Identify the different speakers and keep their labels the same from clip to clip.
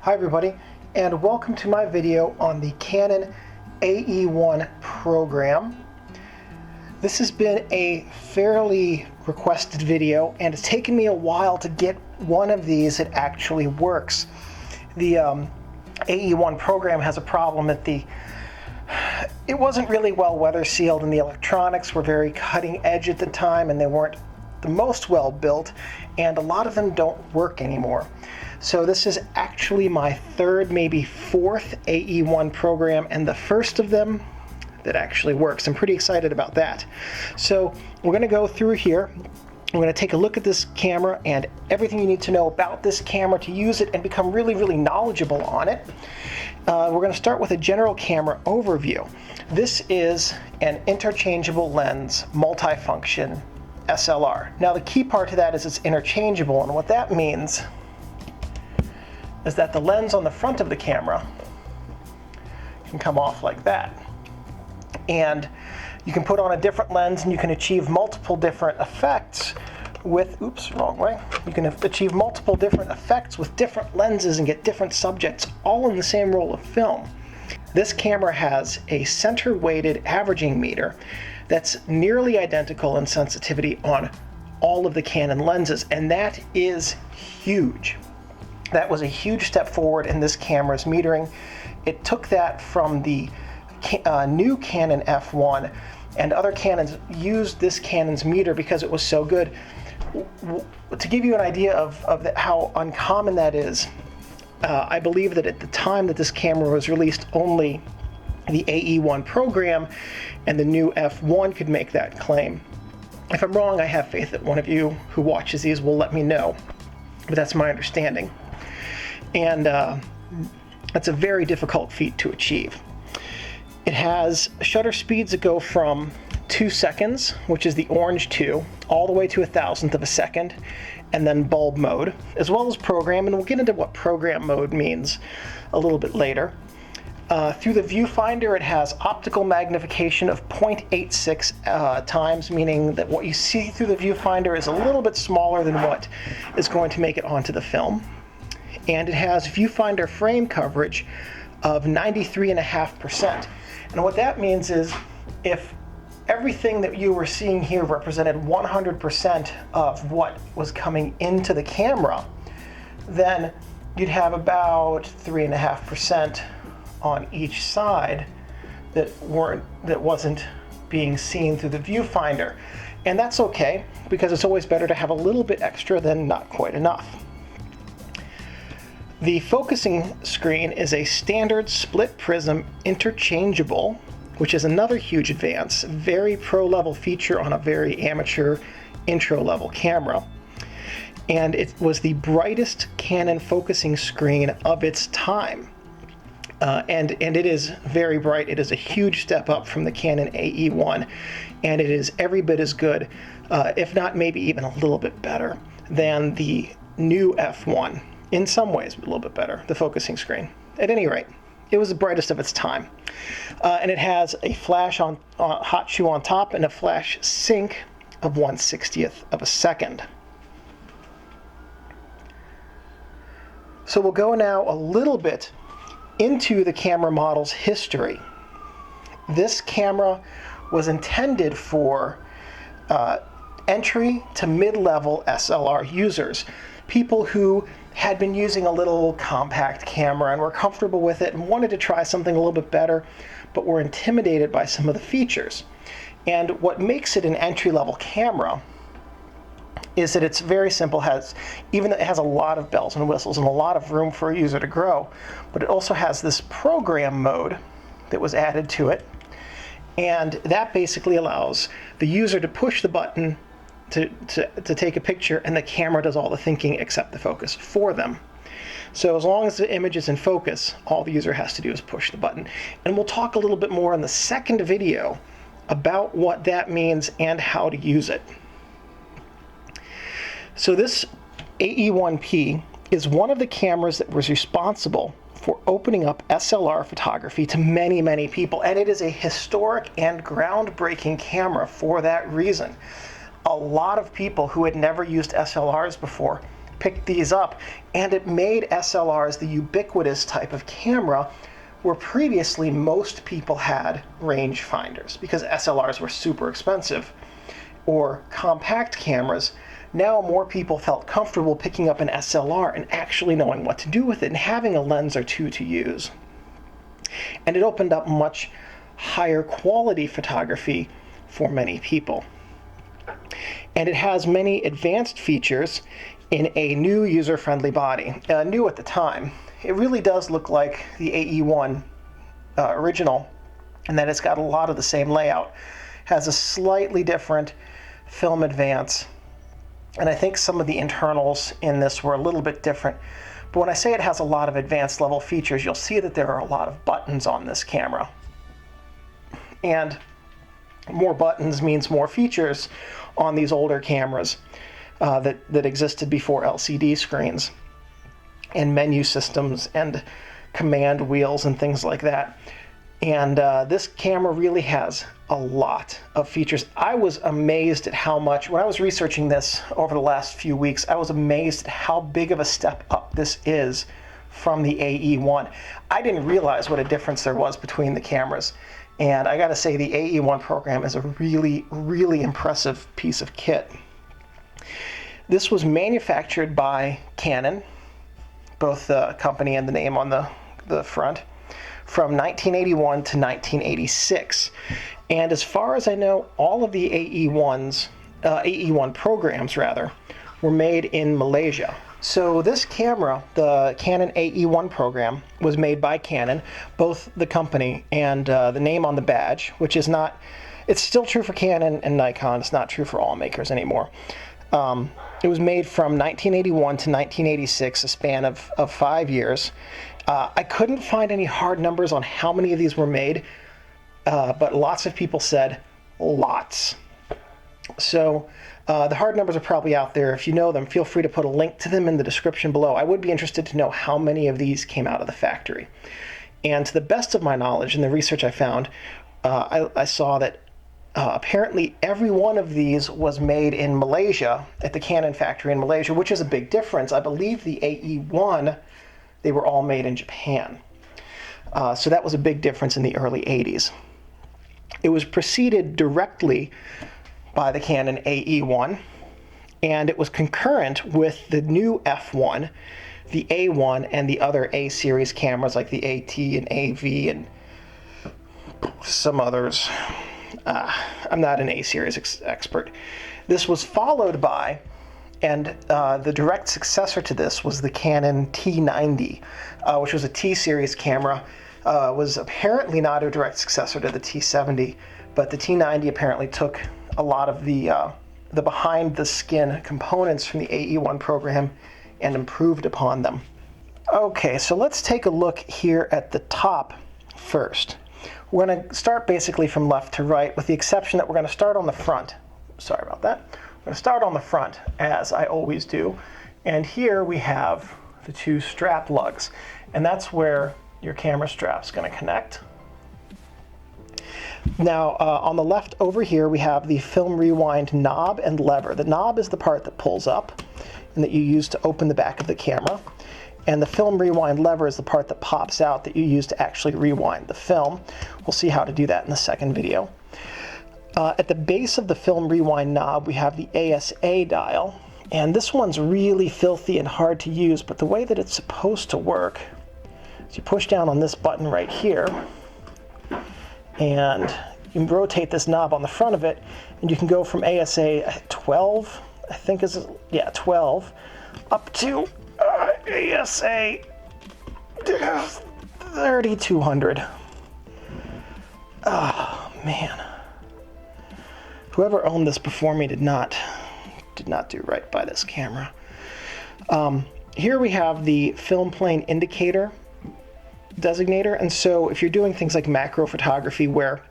Speaker 1: Hi everybody, and welcome to my video on the Canon AE-1 program. This has been a fairly requested video, and it's taken me a while to get one of these that actually works. The AE-1 program has a problem that it wasn't really well weather sealed, and the electronics were very cutting edge at the time, and they weren't the most well built, and a lot of them don't work anymore. So this is actually my third, maybe fourth AE-1 program, and the first of them that actually works. I'm pretty excited about that. So we're going to go through here. We're going to take a look at this camera and everything you need to know about this camera to use it and become really knowledgeable on it. We're going to start with a general camera overview. This is an interchangeable lens multifunction SLR. Now the key part to that is it's interchangeable, and what that means is that the lens on the front of the camera can come off like that. And you can put on a different lens and you can achieve multiple different effects with, oops, wrong way. You can achieve multiple different effects with different lenses and get different subjects all in the same roll of film. This camera has a center-weighted averaging meter that's nearly identical in sensitivity on all of the Canon lenses, and that is huge. That was a huge step forward in this camera's metering. It took that from the new Canon F1, and other Canons used this Canon's meter because it was so good. To give you an idea of how uncommon that is, I believe that at the time that this camera was released, only the AE-1 program and the new F1 could make that claim. If I'm wrong, I have faith that one of you who watches these will let me know, but that's my understanding. And that's a very difficult feat to achieve. It has shutter speeds that go from 2 seconds, which is the orange 2, all the way to 1,000th of a second, and then bulb mode, as well as program, and we'll get into what program mode means a little bit later. Through the viewfinder, it has optical magnification of 0.86 times, meaning that what you see through the viewfinder is a little bit smaller than what is going to make it onto the film. And it has viewfinder frame coverage of 93.5%. And what that means is if everything that you were seeing here represented 100% of what was coming into the camera, then you'd have about 3.5% on each side that wasn't being seen through the viewfinder. And that's okay, because it's always better to have a little bit extra than not quite enough. The focusing screen is a standard split prism interchangeable, which is another huge advance, very pro level feature on a very amateur intro level camera. And it was the brightest Canon focusing screen of its time. And it is very bright. It is a huge step up from the Canon AE-1, and it is every bit as good, if not maybe even a little bit better, than the new F1. In some ways, a little bit better, the focusing screen. At any rate, it was the brightest of its time. And it has a flash on hot shoe on top and a flash sync of 1/60th of a second. So we'll go now a little bit into the camera model's history. This camera was intended for entry to mid-level SLR users, people who had been using a little compact camera and were comfortable with it and wanted to try something a little bit better, but were intimidated by some of the features. And what makes it an entry-level camera is that it's very simple, even though it has a lot of bells and whistles and a lot of room for a user to grow, but it also has this program mode that was added to it, and that basically allows the user to push the button to take a picture, and the camera does all the thinking except the focus for them. So as long as the image is in focus, all the user has to do is push the button. And we'll talk a little bit more in the second video about what that means and how to use it. So this AE-1P is one of the cameras that was responsible for opening up SLR photography to many people, and it is a historic and groundbreaking camera for that reason. A lot of people who had never used SLRs before picked these up, and it made SLRs the ubiquitous type of camera where previously most people had rangefinders because SLRs were super expensive, or compact cameras. Now more people felt comfortable picking up an SLR and actually knowing what to do with it and having a lens or two to use. And it opened up much higher quality photography for many people. And it has many advanced features in a new user-friendly body. New at the time. It really does look like the AE-1 original, in that it's got a lot of the same layout. Has a slightly different film advance, and I think some of the internals in this were a little bit different. But when I say it has a lot of advanced level features, you'll see that there are a lot of buttons on this camera. And more buttons means more features on these older cameras that existed before LCD screens, and menu systems and command wheels and things like that. And this camera really has a lot of features. I was amazed at how much, when I was researching this over the last few weeks, I was amazed at how big of a step up this is from the AE-1. I didn't realize what a difference there was between the cameras. And I gotta say, the AE-1 program is a really, really impressive piece of kit. This was manufactured by Canon, both the company and the name on the front, from 1981 to 1986. And as far as I know, all of the AE-1 programs rather, were made in Malaysia. So this camera, the Canon AE-1 program, was made by Canon, both the company and the name on the badge, which is not, it's still true for Canon and Nikon, it's not true for all makers anymore. It was made from 1981 to 1986, a span of 5 years. I couldn't find any hard numbers on how many of these were made, but lots of people said lots. So the hard numbers are probably out there. If you know them, feel free to put a link to them in the description below. I would be interested to know how many of these came out of the factory. And to the best of my knowledge and the research I found, I saw that apparently every one of these was made in Malaysia, at the Canon factory in Malaysia, which is a big difference. I believe the AE-1, they were all made in Japan. So that was a big difference in the early 80s. It was preceded directly by the Canon AE-1, and it was concurrent with the new F1, the A1, and the other A-series cameras like the AT and AV and some others. I'm not an A-series expert. This was followed by, and the direct successor to this was the Canon T90, which was a T-series camera. Was apparently not a direct successor to the T70, but the T90 apparently took a lot of the behind-the-skin components from the AE-1 program and improved upon them. Okay, so let's take a look here at the top first. We're going to start basically from left to right, with the exception that we're going to start on the front. Sorry about that. We're going to start on the front, as I always do. And here we have the two strap lugs. And that's where your camera strap's going to connect. Now, on the left over here, we have the film rewind knob and lever. The knob is the part that pulls up and that you use to open the back of the camera. And the film rewind lever is the part that pops out that you use to actually rewind the film. We'll see how to do that in the second video. At the base of the film rewind knob, we have the ASA dial. And this one's really filthy and hard to use, but the way that it's supposed to work is you push down on this button right here, and you rotate this knob on the front of it, and you can go from ASA 12, I think is, yeah, 12, up to ASA 3200. Oh man, whoever owned this before me did not do right by this camera. Here we have the film plane indicator designator, and so if you're doing things like macro photography where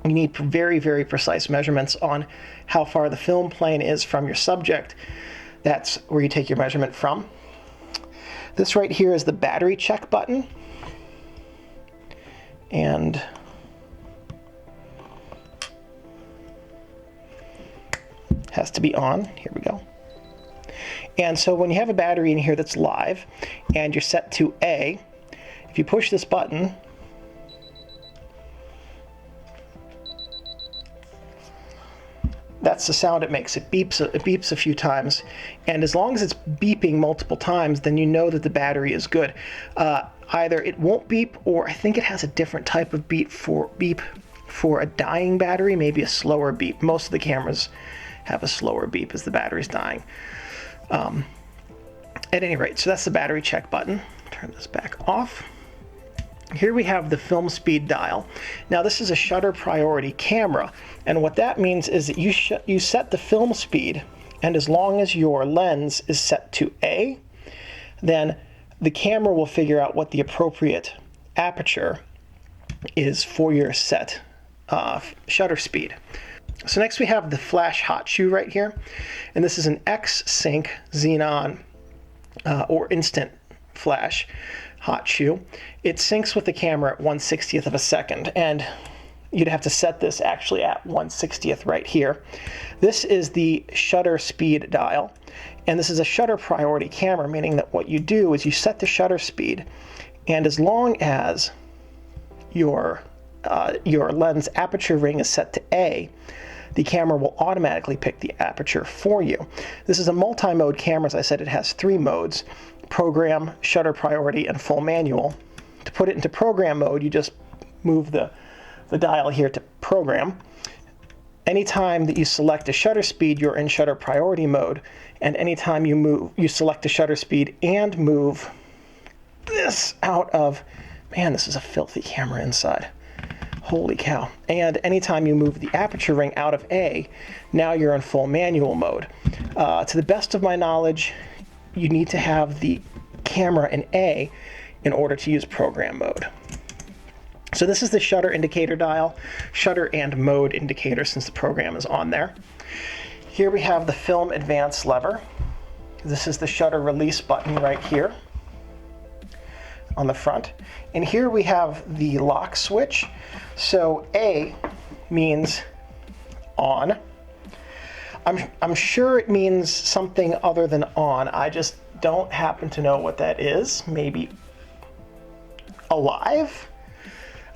Speaker 1: you need very, very precise measurements on how far the film plane is from your subject, that's where you take your measurement from. This right here is the battery check button, and has to be on. Here we go. And so when you have a battery in here that's live and you're set to A, if you push this button, that's the sound it makes. It beeps a few times, and as long as it's beeping multiple times, then you know that the battery is good. Either it won't beep, or I think it has a different type of beep for a dying battery, maybe a slower beep. Most of the cameras have a slower beep as the battery's dying. At any rate, so that's the battery check button. Turn this back off. Here we have the film speed dial. Now this is a shutter priority camera, and what that means is that you set the film speed, and as long as your lens is set to A, then the camera will figure out what the appropriate aperture is for your set shutter speed. So next we have the flash hot shoe right here, and this is an X-Sync xenon or instant flash hot shoe. It syncs with the camera at 1/60th of a second, and you'd have to set this actually at 1/60th right here. This is the shutter speed dial, and this is a shutter priority camera, meaning that what you do is you set the shutter speed, and as long as your lens aperture ring is set to A, the camera will automatically pick the aperture for you. This is a multi-mode camera. As I said, it has 3 modes: program, shutter priority, and full manual. To put it into program mode, you just move the dial here to program. Anytime that you select a shutter speed, you're in shutter priority mode, and anytime you select a shutter speed and move this out of, man, this is a filthy camera inside. Holy cow. And anytime you move the aperture ring out of A, now you're in full manual mode. To the best of my knowledge, you need to have the camera in A in order to use program mode. So this is the shutter indicator dial, shutter and mode indicator, since the program is on there. Here we have the film advance lever. This is the shutter release button right here on the front. And here we have the lock switch. So A means on. I'm sure it means something other than on. I just don't happen to know what that is. Maybe alive?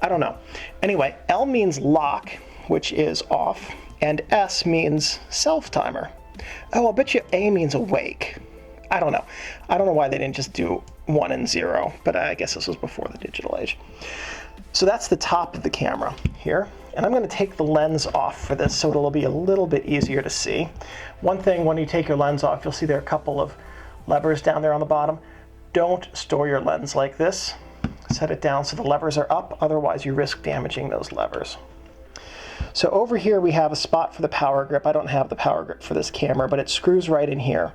Speaker 1: I don't know. Anyway, L means lock, which is off, and S means self-timer. Oh, I'll bet you A means awake. I don't know. I don't know why they didn't just do 1 and 0, but I guess this was before the digital age. So that's the top of the camera here. And I'm going to take the lens off for this so it'll be a little bit easier to see. One thing, when you take your lens off, you'll see there are a couple of levers down there on the bottom. Don't store your lens like this. Set it down so the levers are up, otherwise you risk damaging those levers. So over here we have a spot for the power grip. I don't have the power grip for this camera, but it screws right in here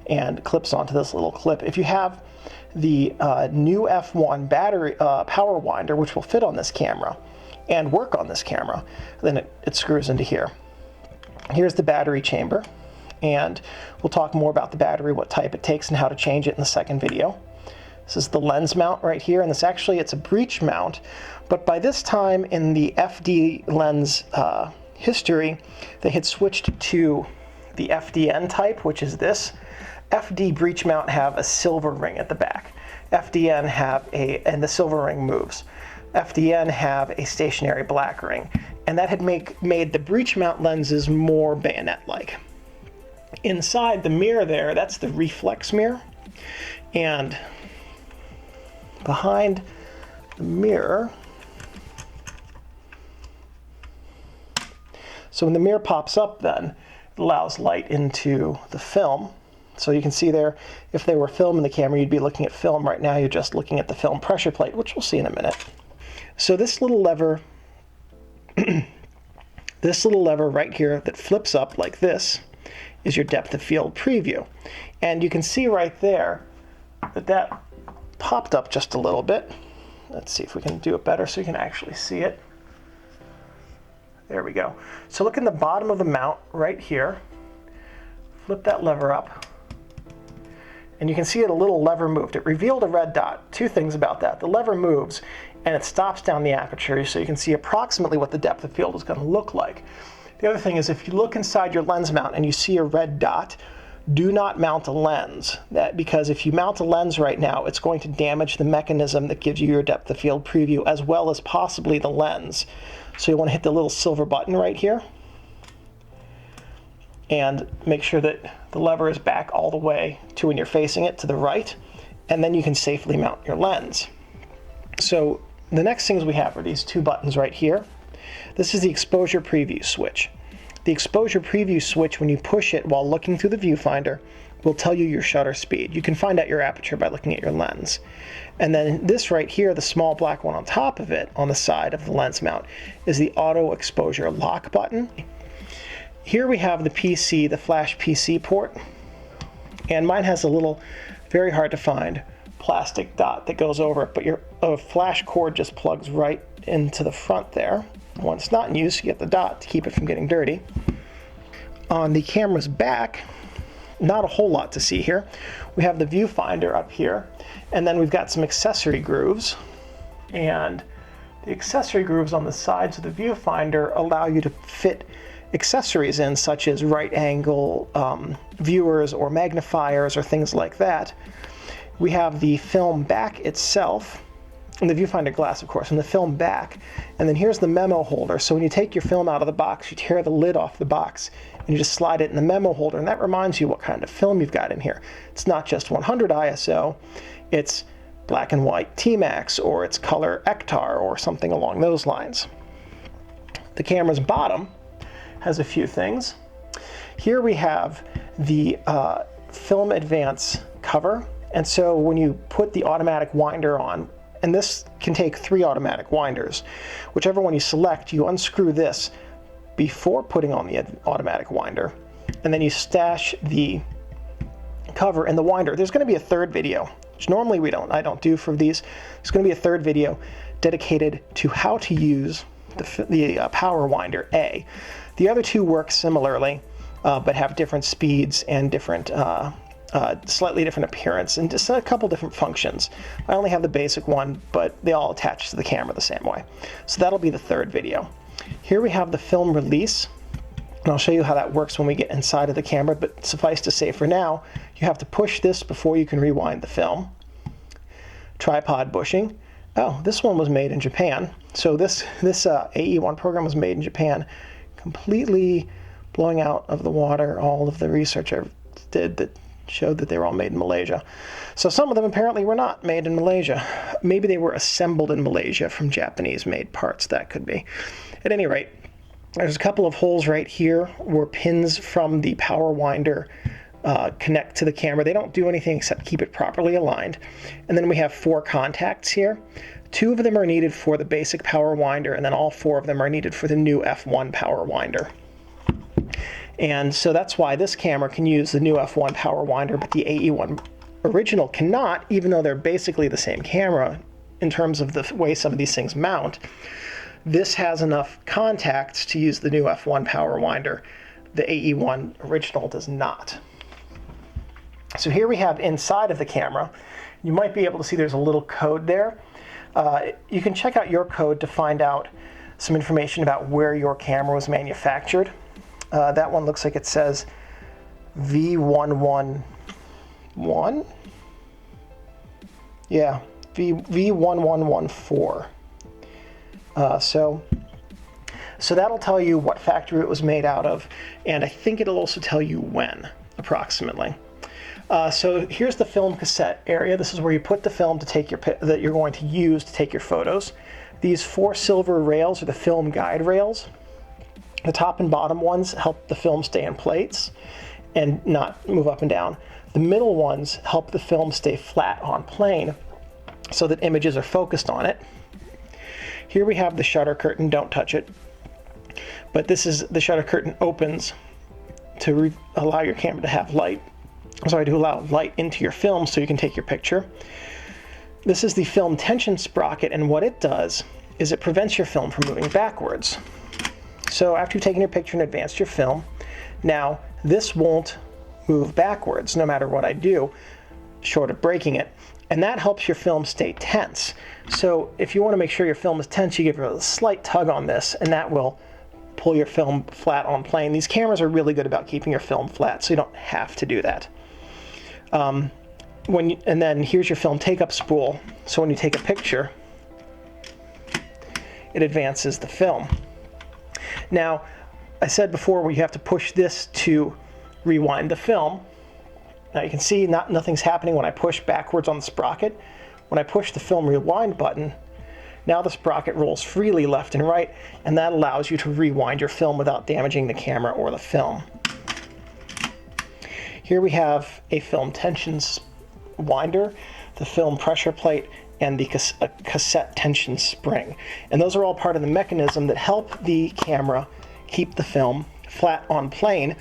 Speaker 1: and clips onto this little clip. If you have the new F1 battery power winder, which will fit on this camera and work on this camera, then it screws into here. Here's the battery chamber, and we'll talk more about the battery, what type it takes, and how to change it in the second video. This is the lens mount right here, and it's a breech mount, but by this time in the FD lens history, they had switched to the FDN type, which is this. FD breech mount have a silver ring at the back. FDN have and the silver ring moves. FDN have a stationary black ring, and that had made the breech mount lenses more bayonet-like. Inside the mirror there, that's the reflex mirror, and behind the mirror, so when the mirror pops up then, it allows light into the film. So you can see there, if there were film in the camera, you'd be looking at film. Right now you're just looking at the film pressure plate, which we'll see in a minute. So this little lever, this little lever right here that flips up like this is your depth of field preview. And you can see right there that popped up just a little bit. Let's see if we can do it better so you can actually see it. There we go. So look in the bottom of the mount right here. Flip that lever up, and you can see it, a little lever moved. It revealed a red dot. Two things about that. The lever moves, and it stops down the aperture, so you can see approximately what the depth of field is going to look like. The other thing is, if you look inside your lens mount and you see a red dot, do not mount a lens, because if you mount a lens right now, it's going to damage the mechanism that gives you your depth of field preview, as well as possibly the lens. So you want to hit the little silver button right here and make sure that the lever is back all the way to when you're facing it to the right, and then you can safely mount your lens. So the next things we have are these two buttons right here. This is the exposure preview switch. The exposure preview switch, when you push it while looking through the viewfinder, will tell you your shutter speed. You can find out your aperture by looking at your lens. And then this right here, the small black one on top of it, on the side of the lens mount, is the auto exposure lock button. Here we have the PC, the flash PC port, and mine has a little, very hard to find, plastic dot that goes over it, but your flash cord just plugs right into the front there. When it's not in use, you get the dot to keep it from getting dirty. On the camera's back, not a whole lot to see here. We have the viewfinder up here, and then we've got some accessory grooves. And the accessory grooves on the sides of the viewfinder allow you to fit accessories in, such as right angle viewers or magnifiers or things like that. We have the film back itself, and the viewfinder glass, of course, and the film back. And then here's the memo holder. So when you take your film out of the box, you tear the lid off the box and you just slide it in the memo holder, and that reminds you what kind of film you've got in here. It's not just 100 ISO, it's black and white T-Max, or it's color Ektar, or something along those lines. The camera's bottom has a few things. Here we have the film advance cover, and so when you put the automatic winder on, and this can take 3 automatic winders, whichever one you select, you unscrew this before putting on the automatic winder, and then you stash the cover in the winder. There's going to be a third video, which normally I don't do for these. There's going to be a third video dedicated to how to use the power winder A. The other two work similarly, but have different speeds and different slightly different appearance and just a couple different functions. I only have the basic one, but they all attach to the camera the same way. So that'll be the third video. Here we have the film release, and I'll show you how that works when we get inside of the camera, but suffice to say for now, you have to push this before you can rewind the film. Tripod bushing. Oh, this one was made in Japan. So this AE-1 program was made in Japan, completely blowing out of the water all of the research I did that showed that they were all made in Malaysia. So some of them apparently were not made in Malaysia. Maybe they were assembled in Malaysia from Japanese-made parts. That could be. At any rate, there's a couple of holes right here where pins from the power winder connect to the camera. They don't do anything except keep it properly aligned. And then we have 4 contacts here. 2 of them are needed for the basic power winder, and then all 4 of them are needed for the new F1 power winder. And so that's why this camera can use the new F1 power winder, but the AE-1 original cannot, even though they're basically the same camera in terms of the way some of these things mount. This has enough contacts to use the new F1 power winder. The AE-1 original does not. So here we have inside of the camera. You might be able to see there's a little code there. You can check out your code to find out some information about where your camera was manufactured. That one looks like it says V111. Yeah, V1114. So that'll tell you what factory it was made out of, and I think it'll also tell you when, approximately. So here's the film cassette area. This is where you put the film to take that you're going to use to take your photos. These 4 silver rails are the film guide rails. The top and bottom ones help the film stay in plates and not move up and down. The middle ones help the film stay flat on plane so that images are focused on it. Here we have the shutter curtain. Don't touch it. But this is the shutter curtain opens to allow your camera to have light. Sorry, to allow light into your film so you can take your picture. This is the film tension sprocket, and what it does is it prevents your film from moving backwards. So after you've taken your picture and advanced your film, now this won't move backwards no matter what I do, short of breaking it. And that helps your film stay tense. So if you want to make sure your film is tense, you give it a slight tug on this, and that will pull your film flat on plane. These cameras are really good about keeping your film flat, so you don't have to do that. And then here's your film take-up spool. So when you take a picture, it advances the film. Now, I said before you have to push this to rewind the film. Now you can see nothing's happening when I push backwards on the sprocket. When I push the film rewind button, now the sprocket rolls freely left and right, and that allows you to rewind your film without damaging the camera or the film. Here we have a film tension winder, the film pressure plate, and the cassette tension spring. And those are all part of the mechanism that help the camera keep the film flat on plane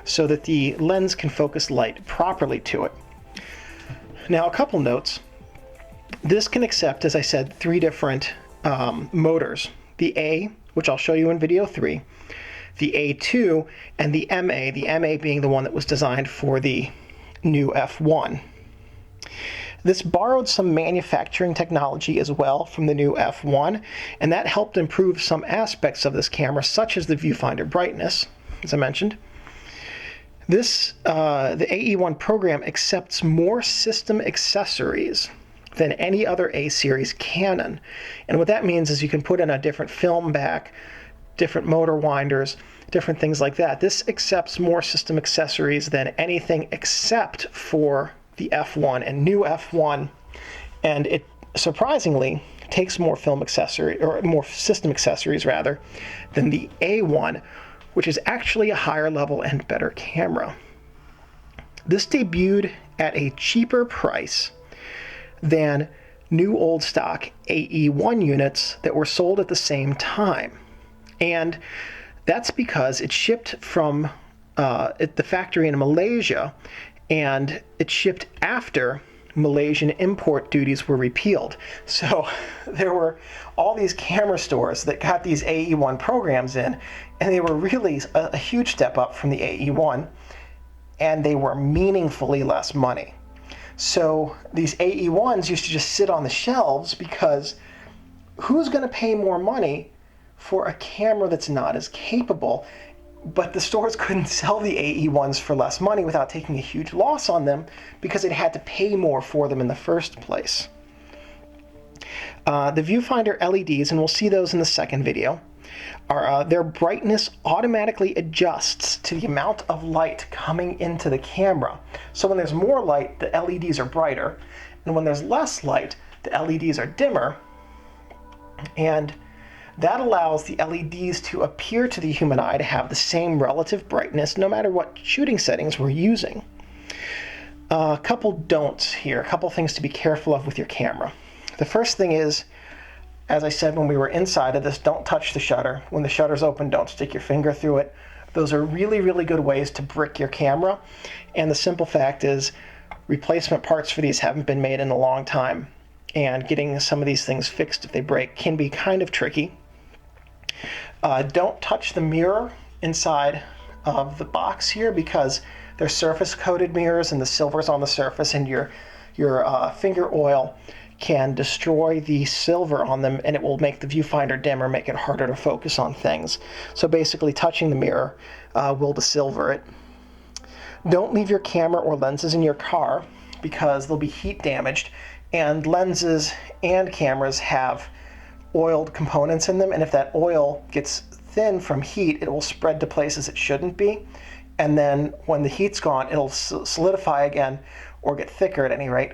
Speaker 1: so that the lens can focus light properly to it. Now, a couple notes. This can accept, as I said, 3 different motors. The A, which I'll show you in video 3, the A2, and the MA being the one that was designed for the new F1. This borrowed some manufacturing technology as well from the new F1, and that helped improve some aspects of this camera, such as the viewfinder brightness, as I mentioned. The AE-1 program accepts more system accessories than any other A-series Canon. And what that means is you can put in a different film back, different motor winders, different things like that. This accepts more system accessories than anything except for the F1 and new F1, and it surprisingly takes more film accessory, or more system accessories rather, than the A1, which is actually a higher level and better camera. This debuted at a cheaper price than new old stock AE-1 units that were sold at the same time. And that's because it shipped from the factory in Malaysia, and it shipped after Malaysian import duties were repealed. So there were all these camera stores that got these AE-1 programs in, and they were really a huge step up from the AE-1, and they were meaningfully less money. So these AE-1s used to just sit on the shelves because who's going to pay more money for a camera that's not as capable? But the stores couldn't sell the AE-1s for less money without taking a huge loss on them because it had to pay more for them in the first place. The viewfinder LEDs, and we'll see those in the second video, their brightness automatically adjusts to the amount of light coming into the camera. So when there's more light, the LEDs are brighter, and when there's less light, the LEDs are dimmer, and that allows the LEDs to appear to the human eye to have the same relative brightness no matter what shooting settings we're using. A couple don'ts here, a couple things to be careful of with your camera. The first thing is, as I said when we were inside of this, don't touch the shutter. When the shutter's open, don't stick your finger through it. Those are really, really good ways to brick your camera. And the simple fact is, replacement parts for these haven't been made in a long time. And getting some of these things fixed if they break can be kind of tricky. Don't touch the mirror inside of the box here because they're surface coated mirrors and the silver's on the surface, and your finger oil can destroy the silver on them, and it will make the viewfinder dimmer, make it harder to focus on things. So basically touching the mirror will desilver it. Don't leave your camera or lenses in your car because they'll be heat damaged, and lenses and cameras have oiled components in them, and if that oil gets thin from heat, it will spread to places it shouldn't be, and then when the heat's gone, it'll solidify again or get thicker at any rate,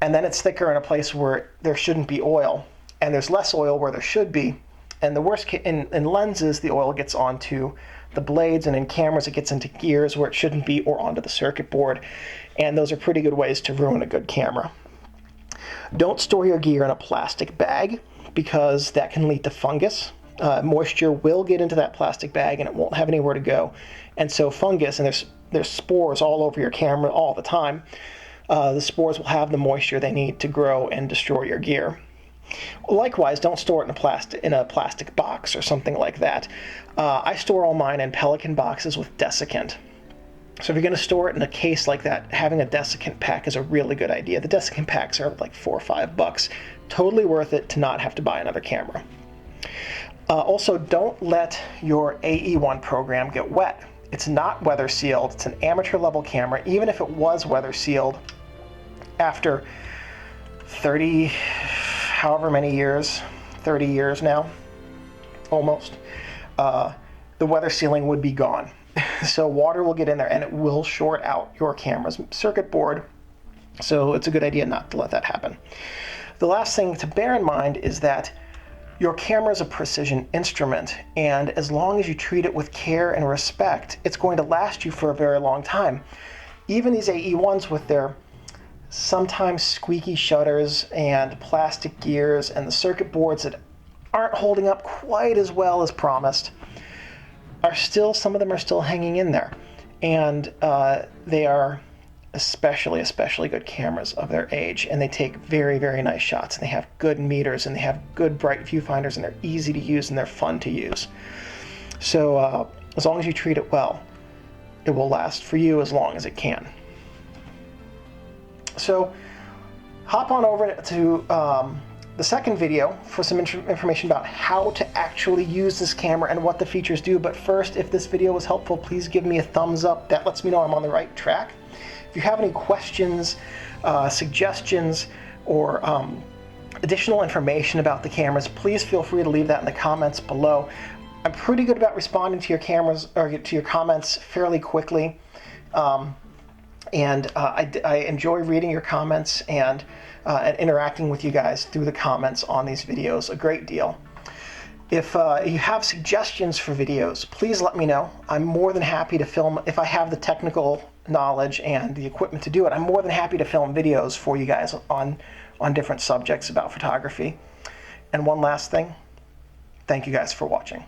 Speaker 1: and then it's thicker in a place where there shouldn't be oil, and there's less oil where there should be, and the worst in lenses, the oil gets onto the blades, and in cameras it gets into gears where it shouldn't be or onto the circuit board, and those are pretty good ways to ruin a good camera. Don't store your gear in a plastic bag because that can lead to fungus. Moisture will get into that plastic bag and it won't have anywhere to go. And so fungus, and there's spores all over your camera all the time, the spores will have the moisture they need to grow and destroy your gear. Likewise, don't store it in a plastic box or something like that. I store all mine in Pelican boxes with desiccant. So if you're going to store it in a case like that, having a desiccant pack is a really good idea. The desiccant packs are like $4 or $5. Totally worth it to not have to buy another camera. Also, don't let your AE-1 program get wet. It's not weather sealed. It's an amateur level camera. Even if it was weather sealed, after 30, however many years, 30 years now, almost, the weather sealing would be gone. So water will get in there and it will short out your camera's circuit board. So it's a good idea not to let that happen. The last thing to bear in mind is that your camera is a precision instrument, and as long as you treat it with care and respect, it's going to last you for a very long time. Even these AE-1s with their sometimes squeaky shutters and plastic gears and the circuit boards that aren't holding up quite as well as promised, some of them are still hanging in there. And they are especially good cameras of their age, and they take very, very nice shots, and they have good meters, and they have good bright viewfinders, and they're easy to use, and they're fun to use. So as long as you treat it well, it will last for you as long as it can. So hop on over to the second video for some information about how to actually use this camera and what the features do. But first, if this video was helpful, please give me a thumbs up. That lets me know I'm on the right track. If you have any questions, suggestions, or additional information about the cameras, please feel free to leave that in the comments below. I'm pretty good about responding to your comments fairly quickly, and I enjoy reading your comments and interacting with you guys through the comments on these videos a great deal. If you have suggestions for videos, please let me know. I'm more than happy to film. If I have the technical knowledge and the equipment to do it, I'm more than happy to film videos for you guys on different subjects about photography. And one last thing, thank you guys for watching.